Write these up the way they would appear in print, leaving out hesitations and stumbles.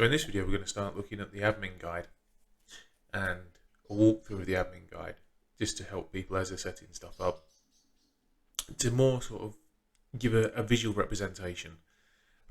So in this video, we're going to start looking at the admin guide and a walkthrough of the admin guide, just to help people as they're setting stuff up, to more sort of give a visual representation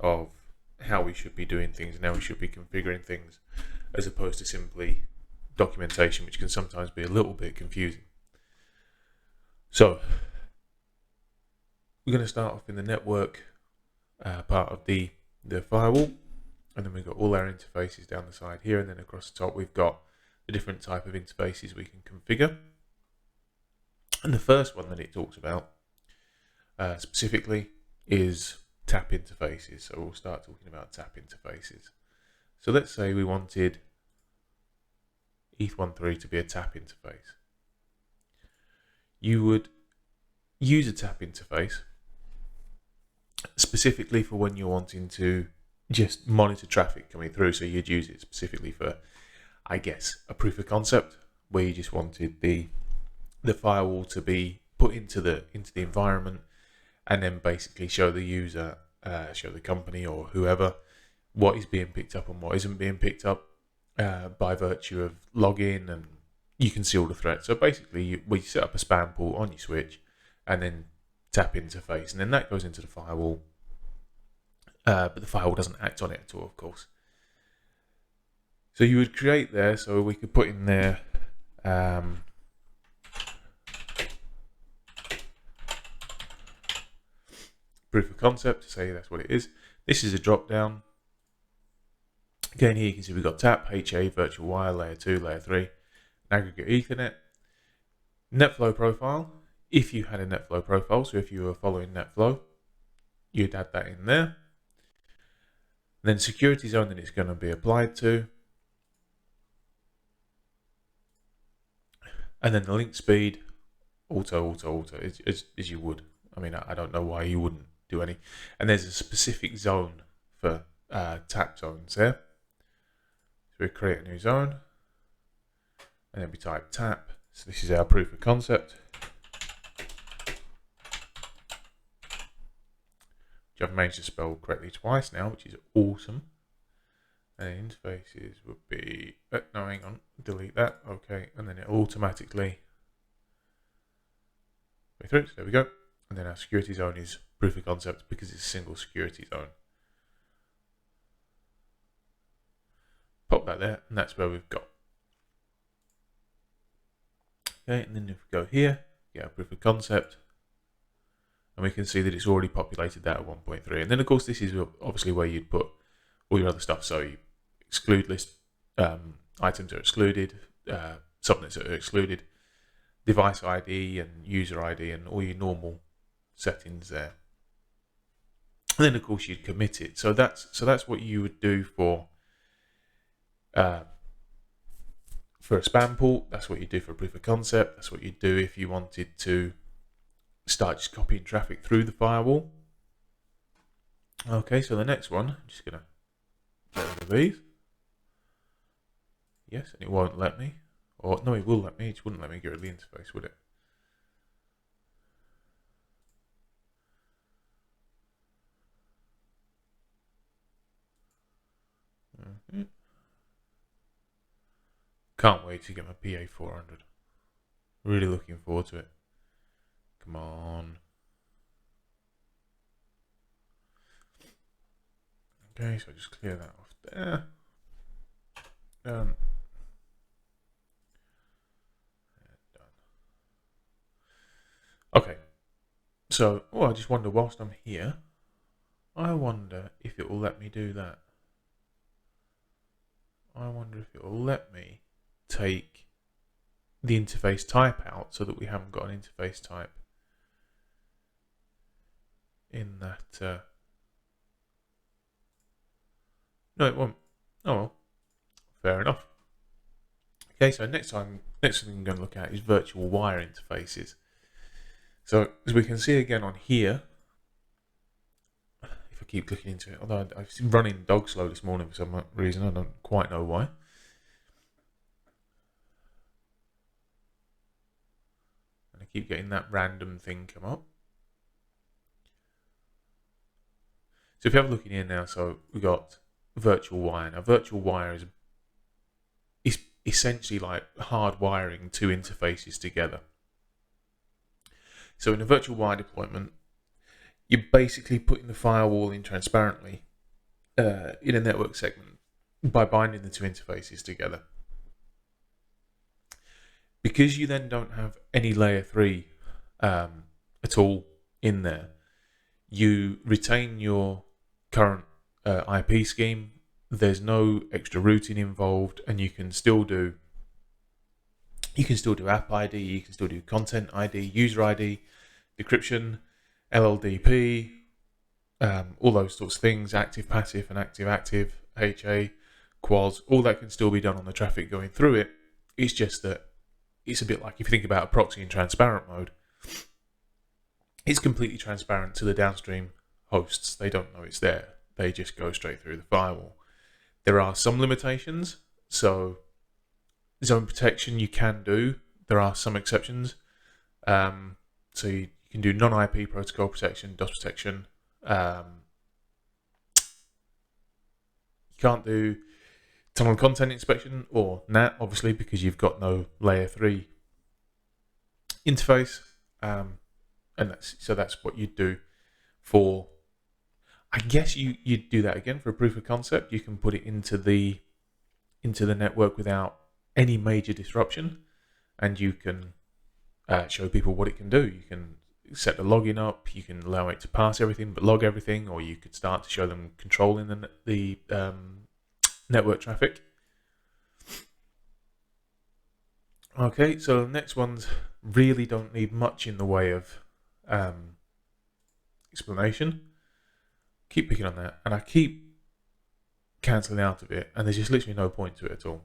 of how we should be doing things and how we should be configuring things, as opposed to simply documentation, which can sometimes be a little bit confusing. So we're going to start off in the network part of the firewall, and then we've got all our interfaces down the side here, and then across the top we've got the different type of interfaces we can configure. And the first one that it talks about specifically is tap interfaces. So we'll start talking about tap interfaces. So let's say we wanted Eth13 to be a tap interface. You would use a tap interface specifically for when you're wanting to just monitor traffic coming through. So you'd use it specifically for, I guess, a proof of concept where you just wanted the firewall to be put into the environment, and then basically show the user, show the company or whoever, what is being picked up and what isn't being picked up by virtue of login, and you can see all the threats. So basically, we set up a spam pool on your switch, and then tap interface, and then that goes into the firewall. But the firewall doesn't act on it at all, of course. So you would create there, so we could put in there proof of concept to say that's what it is. This is a drop down. Again, here you can see we've got tap, HA, virtual wire, layer 2, layer 3, aggregate Ethernet, NetFlow profile. If you had a NetFlow profile, so if you were following NetFlow, you'd add that in there. Then security zone that it's going to be applied to. And then the link speed, auto, as you would. I mean, I don't know why you wouldn't do any. And there's a specific zone for tap zones there. So we create a new zone. And then we type tap. So this is our proof of concept. I've managed to spell correctly twice now, which is awesome. And interfaces would be, no, hang on, delete that, okay, and then it automatically go through. So there we go. And then our security zone is proof of concept because it's a single security zone. Pop that there, and that's where we've got. Okay, and then if we go here, get our proof of concept. And we can see that it's already populated that at 1.3. And then, of course, this is obviously where you'd put all your other stuff. So you exclude list, items are excluded, subnets are excluded, device ID and user ID, and all your normal settings there. And then, of course, you'd commit it. So that's what you would do for a spam pool. That's what you do for a proof of concept. That's what you'd do if you wanted to start just copying traffic through the firewall. Okay, so the next one, I'm just going to get rid of these. Yes, and it won't let me. Or, no, it will let me. It just wouldn't let me get rid of the interface, would it? Okay. Can't wait to get my PA400. Really looking forward to it. Come on. Okay, so just clear that off there. Done. Okay. So, I just wonder, whilst I'm here, I wonder if it will let me do that. I wonder if it will let me take the interface type out so that we haven't got an interface type in that. No, it won't. Oh well, fair enough. Okay, so next thing I'm going to look at is virtual wire interfaces. So as we can see again on here, if I keep clicking into it, although I've been running dog slow this morning for some reason, I don't quite know why. And I keep getting that random thing come up. So if you have a look in here now, so we've got virtual wire. Now, virtual wire is essentially like hardwiring two interfaces together. So in a virtual wire deployment, you're basically putting the firewall in transparently in a network segment by binding the two interfaces together. Because you then don't have any layer 3 at all in there, you retain your current IP scheme. There's no extra routing involved, and you can still do app ID, you can still do content ID, user ID, decryption, LLDP, all those sorts of things, active passive and active HA, quals, all that can still be done on the traffic going through it. It's just that it's a bit like if you think about a proxy in transparent mode. It's completely transparent to the downstream hosts. They don't know it's there. They just go straight through the firewall. There are some limitations. So zone protection you can do. There are some exceptions. So you can do non-IP protocol protection, DOS protection. You can't do tunnel content inspection or NAT, obviously, because you've got no layer 3 interface. And that's what you'd do for, I guess you'd do that again for a proof of concept. You can put it into the network without any major disruption, and you can show people what it can do. You can set the login up, you can allow it to pass everything but log everything, or you could start to show them controlling the network traffic. Okay, so the next ones really don't need much in the way of explanation. Keep picking on that, and I keep cancelling out of it, and there's just literally no point to it at all.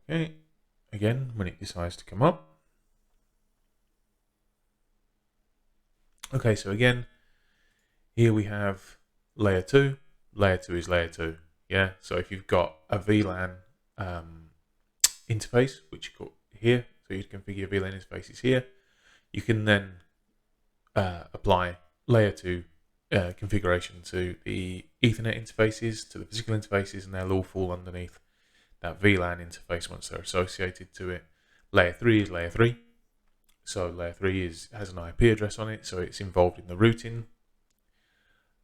Okay, again, when it decides to come up. Okay, so again, here we have layer 2. Layer 2 is layer 2. Yeah, so if you've got a VLAN interface, which you got here, so you configure VLAN interfaces here, you can then apply layer 2 configuration to the Ethernet interfaces, to the physical interfaces, and they'll all fall underneath that VLAN interface once they're associated to it. Layer 3 is layer 3. So layer 3 has an IP address on it, so it's involved in the routing.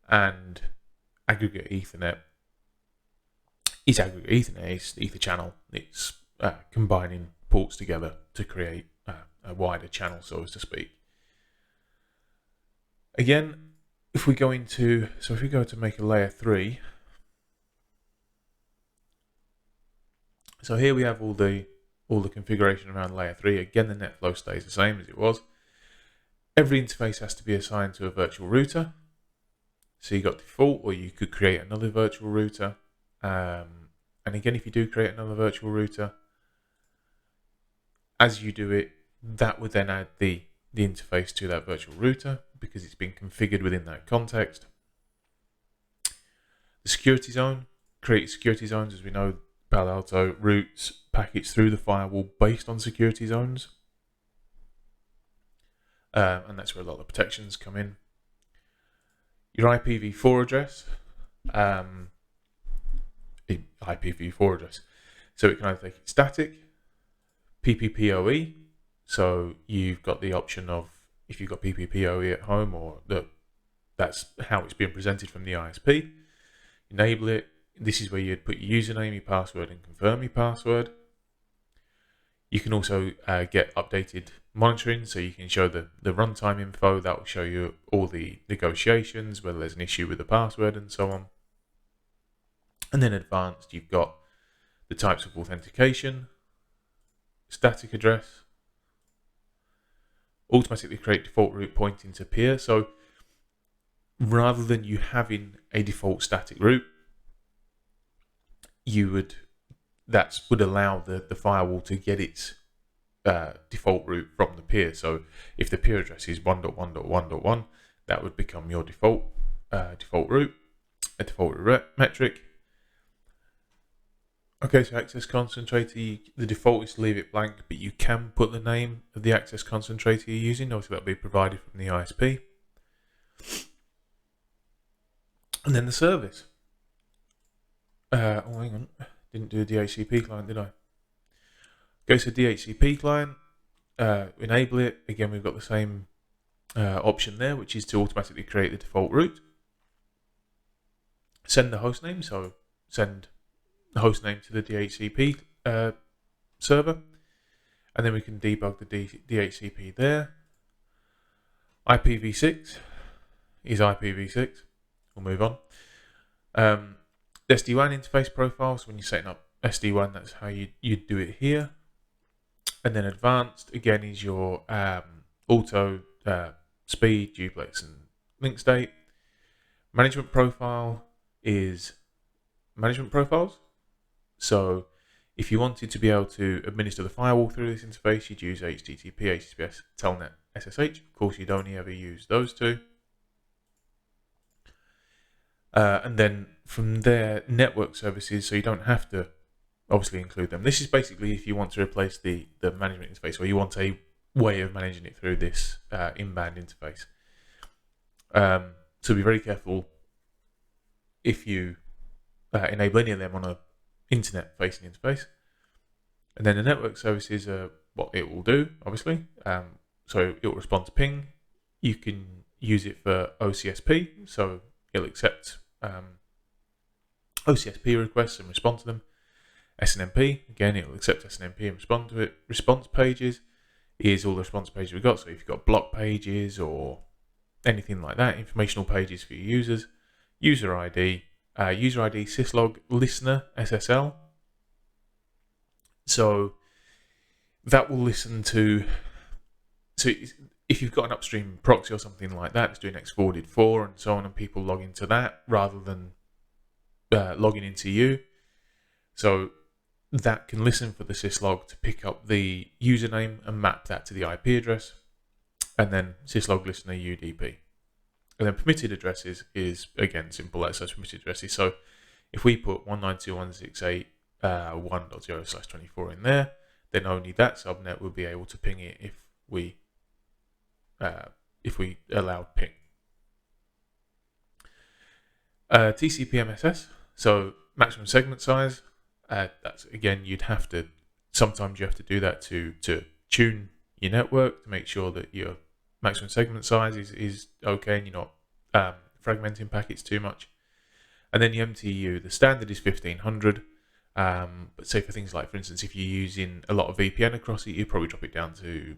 And aggregate Ethernet is aggregate Ethernet, it's the Ether channel. It's combining ports together to create a wider channel, so to speak. Again, if we go to make a layer 3, so here we have all the configuration around layer 3. Again, the net flow stays the same as it was. Every interface has to be assigned to a virtual router. So you got default, or you could create another virtual router. And again, if you do create another virtual router, as you do it, that would then add the interface to that virtual router because it's been configured within that context. The security zone, create security zones. As we know, Palo Alto routes packets through the firewall based on security zones. And that's where a lot of protections come in. Your Ipv4 address, Ipv4 address. So it can either take it static, PPPoE. So you've got the option of, if you've got PPPoE at home, or that's how it's being presented from the ISP. Enable it. This is where you'd put your username, your password, and confirm your password. You can also get updated monitoring, so you can show the runtime info. That will show you all the negotiations, whether there's an issue with the password and so on. And then advanced, you've got the types of authentication, static address, automatically create default route pointing to peer. So rather than you having a default static route, that would allow the firewall to get its default route from the peer. So if the peer address is 1.1.1.1, that would become your default route, a default route metric. Okay, so access concentrator, the default is to leave it blank, but you can put the name of the access concentrator you're using. Obviously, that'll be provided from the ISP. And then the service. Oh, hang on. Didn't do a DHCP client, did I? Go to DHCP client, enable it. Again, we've got the same option there, which is to automatically create the default route. Send the host name, so send the host name to the DHCP server. And then we can debug the DHCP there. Ipv6 is Ipv6. We'll move on. Sd1 Interface Profiles, when you're setting up SD1, that's how you do it here. And then advanced, again, is your auto, speed, duplex, and link state. Management profile is management profiles. So if you wanted to be able to administer the firewall through this interface, you'd use HTTP, HTTPS, Telnet, SSH. Of course, you'd only ever use those two. And then from there, network services, so you don't have to obviously include them. This is basically if you want to replace the management interface, or you want a way of managing it through this in-band interface. So be very careful if you enable any of them on a internet-facing interface. And then the network services are what it will do, obviously. So it will respond to ping. You can use it for OCSP, so it'll accept OCSP requests and respond to them. SNMP, again, it will accept SNMP and respond to it. Response pages is all the response pages we've got. So if you've got block pages or anything like that, informational pages for your users, user ID syslog listener SSL. So that will listen to, so if you've got an upstream proxy or something like that, it's doing X forwarded for and so on, and people log into that rather than logging into you. So that can listen for the syslog to pick up the username and map that to the IP address, and then syslog listener UDP. And then permitted addresses is again simple. That says permitted addresses. So if we put 192.168.1.0/24 in there, then only that subnet will be able to ping it if we allowed ping. TCP/MSS, so maximum segment size. That's again, sometimes you have to do that to tune your network to make sure that your maximum segment size is okay and you're not fragmenting packets too much. And then the MTU, the standard is 1500. But say for things like, for instance, if you're using a lot of VPN across it, you probably drop it down to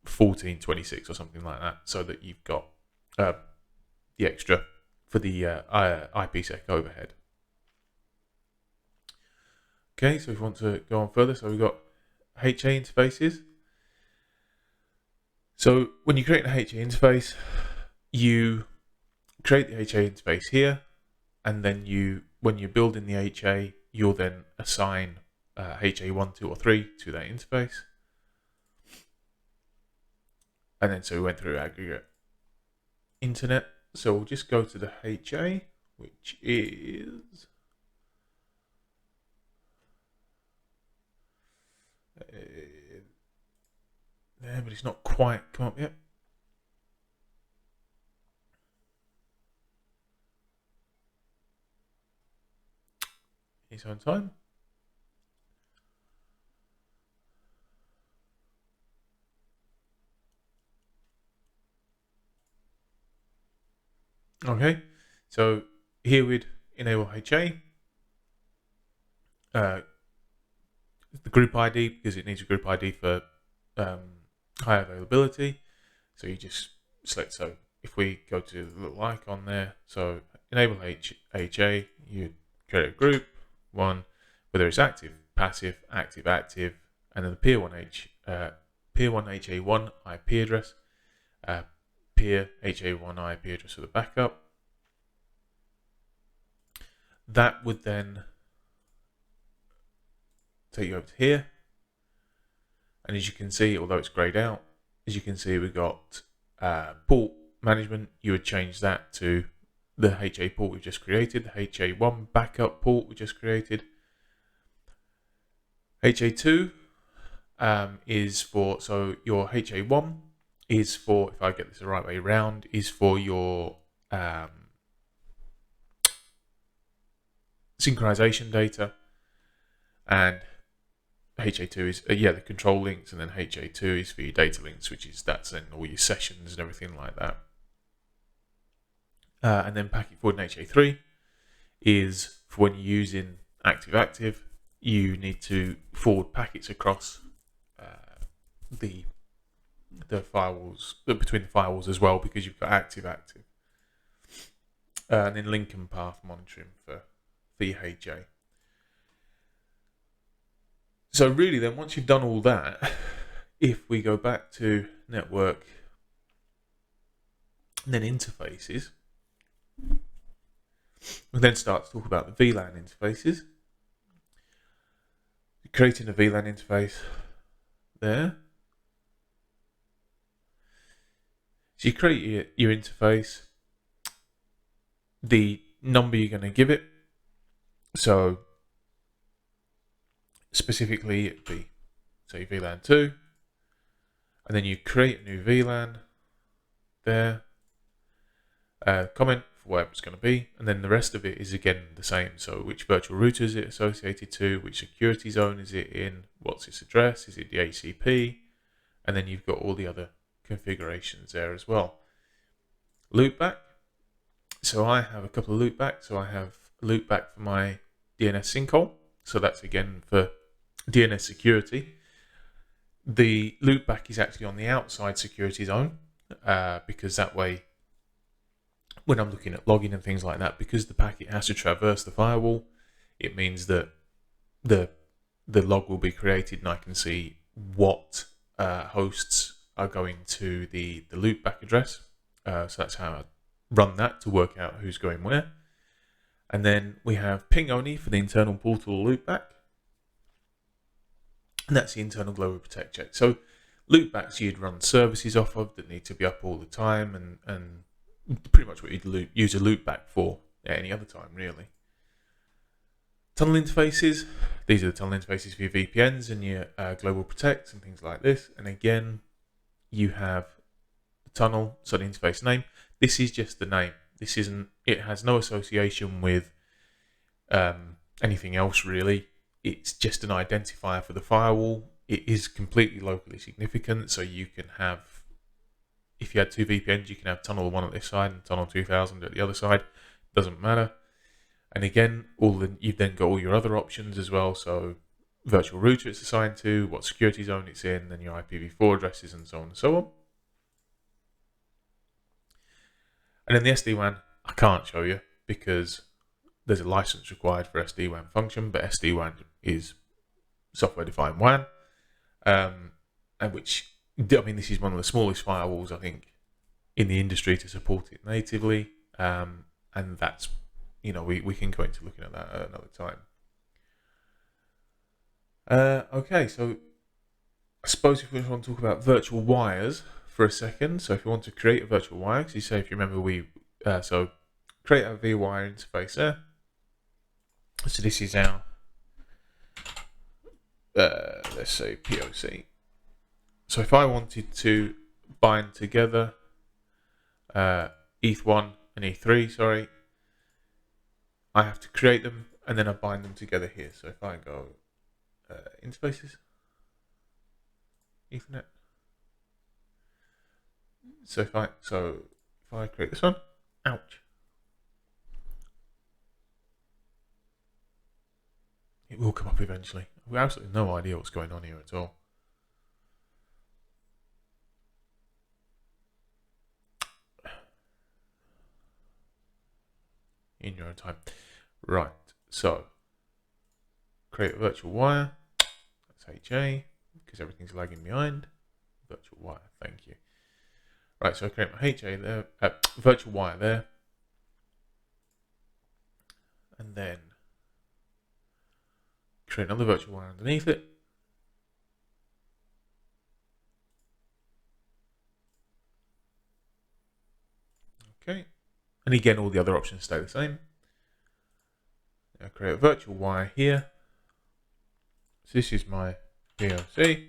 1426 or something like that, so that you've got the extra for the IPsec overhead. Okay, so if we want to go on further, so we've got HA interfaces. So when you create an HA interface, you create the HA interface here, and then when you're building the HA, you'll then assign HA 1, 2, or 3 to that interface. And then so we went through aggregate internet. So we'll just go to the HA, which is there, but it's not quite come up yet. Its own time. Okay, so here we'd enable HA, the group ID, because it needs a group ID for high availability. So you just select, so if we go to the little icon there, so enable HA, you create a group, one, whether it's active, passive, active, and then the peer 1 HA1 IP address, peer HA1 IP address for the backup. That would then take you over to here. And as you can see, although it's grayed out, as you can see, we've got port management. You would change that to the HA port we just created, the HA1 backup port we just created. HA2 is for, so your HA1 is for, if I get this the right way around, is for your synchronization data, and HA2 is the control links, and then HA2 is for your data links, which is that's in all your sessions and everything like that. And then packet forward in HA3 is for when you're using active-active, you need to forward packets across the firewalls, between the firewalls as well, because you've got active-active. And then link and path monitoring for your HA. So really then, once you've done all that, if we go back to network and then interfaces, we'll then start to talk about the Vlan interfaces. Creating a Vlan interface there. So you create your interface, the number you're going to give it. So specifically it'd be, say, VLAN 2, and then you create a new VLAN there, comment for where it's going to be, and then the rest of it is again the same. So which virtual router is it associated to, which security zone is it in, what's its address, is it the ACP, and then you've got all the other configurations there as well. Loopback. So I have a couple of loopbacks. So I have loopback for my DNS sinkhole. So that's again for DNS security. The loopback is actually on the outside security zone because that way, when I'm looking at logging and things like that, because the packet has to traverse the firewall, it means that the log will be created and I can see what hosts are going to the loopback address. So that's how I run that to work out who's going where. And then we have ping only for the internal portal loopback. And that's the internal global protect check. So loopbacks you'd run services off of that need to be up all the time, and pretty much what you'd use a loopback for at any other time, really. Tunnel interfaces. These are the tunnel interfaces for your VPNs and your global protects and things like this. And again, you have the tunnel, so the interface name. This is just the name. This isn't. It has no association with anything else really. It's just an identifier for the firewall. It is completely locally significant, so you can have, if you had two VPNs, you can have tunnel 1 at this side and tunnel 2000 at the other side. Doesn't matter. And again, you've then got all your other options as well. So virtual router it's assigned to, what security zone it's in, then your Ipv4 addresses, and so on and so on. And then the SD-WAN, I can't show you because there's a license required for SD-WAN function, but SD-WAN is software-defined WAN, and which, I mean, this is one of the smallest firewalls, I think, in the industry to support it natively, and that's, we can go into looking at that at another time. Okay, so I suppose if we want to talk about virtual wires for a second, so if you want to create a virtual wire, because you say, if you remember, so create a vWire interface there. So this is our, let's say POC. So if I wanted to bind together ETH1 and ETH3, sorry, I have to create them and then I bind them together here. So if I go interfaces, Ethernet. So if I create this one, ouch. It will come up eventually. We have absolutely no idea what's going on here at all. In your own time. Right, so create a virtual wire. That's HA, because everything's lagging behind. Virtual wire, thank you. Right, so I create my HA there, virtual wire there. And then create another virtual wire underneath it. Okay, and again, all the other options stay the same. I create a virtual wire here. So this is my POC.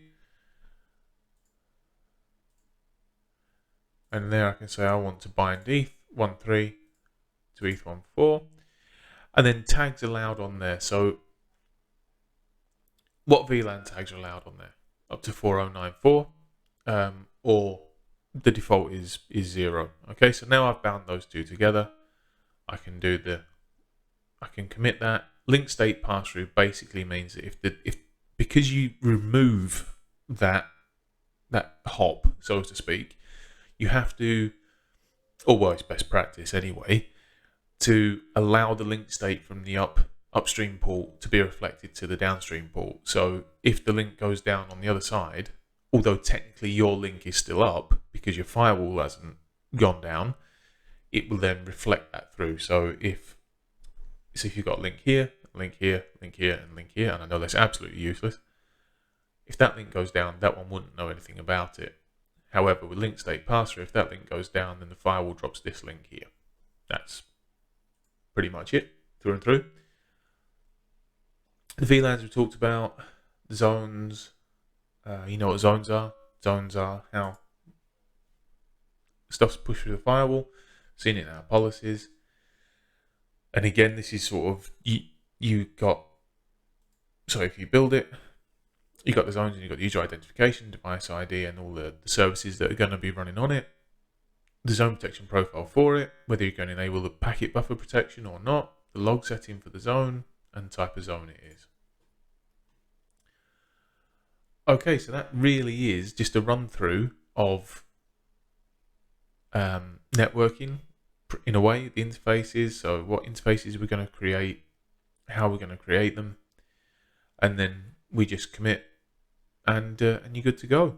And there I can say I want to bind ETH13 to ETH14. And then tags allowed on there. So what VLAN tags are allowed on there? Up to 4094, or the default is 0. Okay, so now I've bound those two together. I can commit that. Link state pass-through basically means that because you remove that hop, so to speak, you have to, or it's best practice anyway, to allow the link state from the upstream port to be reflected to the downstream port. So if the link goes down on the other side, although technically your link is still up because your firewall hasn't gone down, it will then reflect that through. So if you've got a link here, link here, link here, and link here, and I know that's absolutely useless, if that link goes down, that one wouldn't know anything about it. However, with link state pass-through, if that link goes down, then the firewall drops this link here. That's pretty much it, through and through. The VLANs we talked about, the zones, you know what zones are. Zones are how stuff's pushed through the firewall, seen it in our policies. And again, this is sort of, if you build it, you've got the zones and you've got the user identification, device ID, and all the services that are going to be running on it. The zone protection profile for it, whether you're going to enable the packet buffer protection or not, the log setting for the zone, and type of zone it is. Okay, so that really is just a run through of networking, in a way, the interfaces. So what interfaces we're going to create, how we're going to create them, and then we just commit, and you're good to go.